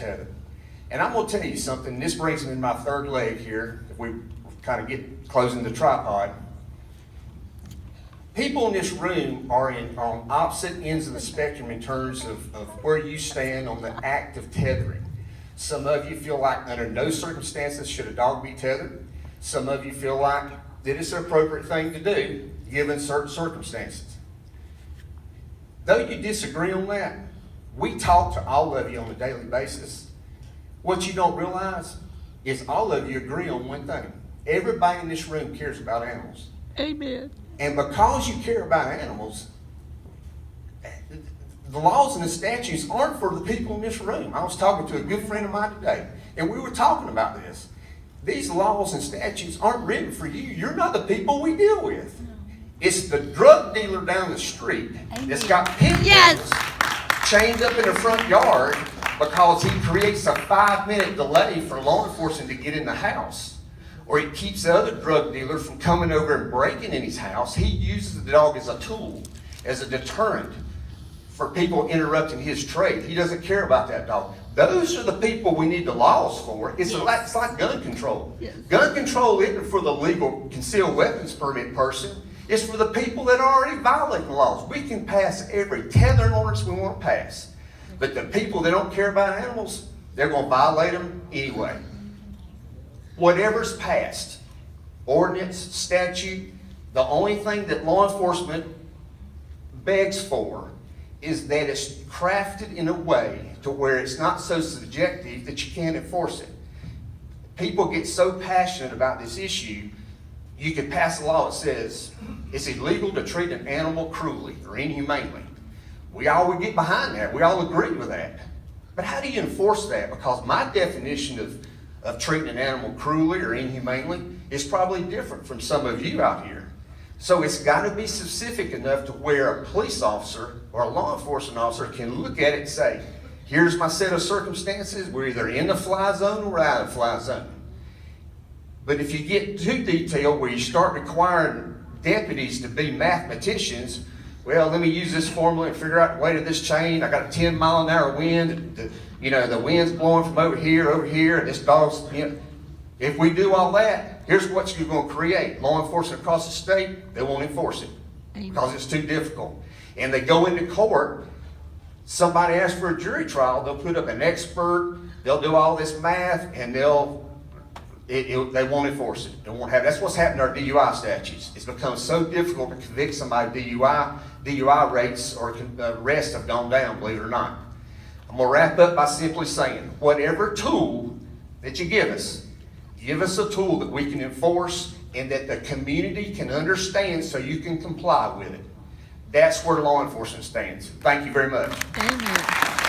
tethered. And I'm going to tell you something. This brings me to my third leg here. If we kind of get closing the tripod. People in this room are on opposite ends of the spectrum in terms of where you stand on the act of tethering. Some of you feel like under no circumstances should a dog be tethered. Some of you feel like that it's an appropriate thing to do given certain circumstances. Though you disagree on that, we talk to all of you on a daily basis. What you don't realize is all of you agree on one thing. Everybody in this room cares about animals. Amen. And because you care about animals, the laws and the statutes aren't for the people in this room. I was talking to a good friend of mine today, and we were talking about this. These laws and statutes aren't written for you. You're not the people we deal with. It's the drug dealer down the street that's got pit bulls chained up in the front yard because he creates a 5-minute delay for law enforcement to get in the house. Or he keeps the other drug dealer from coming over and breaking in his house. He uses the dog as a tool, as a deterrent for people interrupting his trade. He doesn't care about that dog. Those are the people we need the laws for. It's like gun control. Yes. Gun control isn't for the legal concealed weapons permit person. It's for the people that are already violating the laws. We can pass every tethering ordinance we want to pass. But the people that don't care about animals, they're going to violate them anyway. Whatever's passed, ordinance, statute, the only thing that law enforcement begs for is that it's crafted in a way to where it's not so subjective that you can't enforce it. People get so passionate about this issue, you could pass a law that says it's illegal to treat an animal cruelly or inhumanely. We all would get behind that. We all agree with that. But how do you enforce that? Because my definition of treating an animal cruelly or inhumanely is probably different from some of you out here. So it's got to be specific enough to where a police officer or a law enforcement officer can look at it and say, here's my set of circumstances. We're either in the fly zone or we're out of the fly zone. But if you get too detailed where you start requiring deputies to be mathematicians, well, let me use this formula and figure out the weight of this chain. I got a 10-mile-an-hour wind. The wind's blowing from over here, and this dog's, If we do all that, here's what you're going to create. Law enforcement across the state, they won't enforce it because it's too difficult. And they go into court, somebody asks for a jury trial, they'll put up an expert, they'll do all this math, and they won't enforce it. They won't have. That's what's happened to our DUI statutes. It's become so difficult to convict somebody DUI. DUI rates or arrests have gone down, believe it or not. I'm going to wrap up by simply saying, whatever tool that you give us a tool that we can enforce and that the community can understand so you can comply with it. That's where law enforcement stands. Thank you very much. Amen.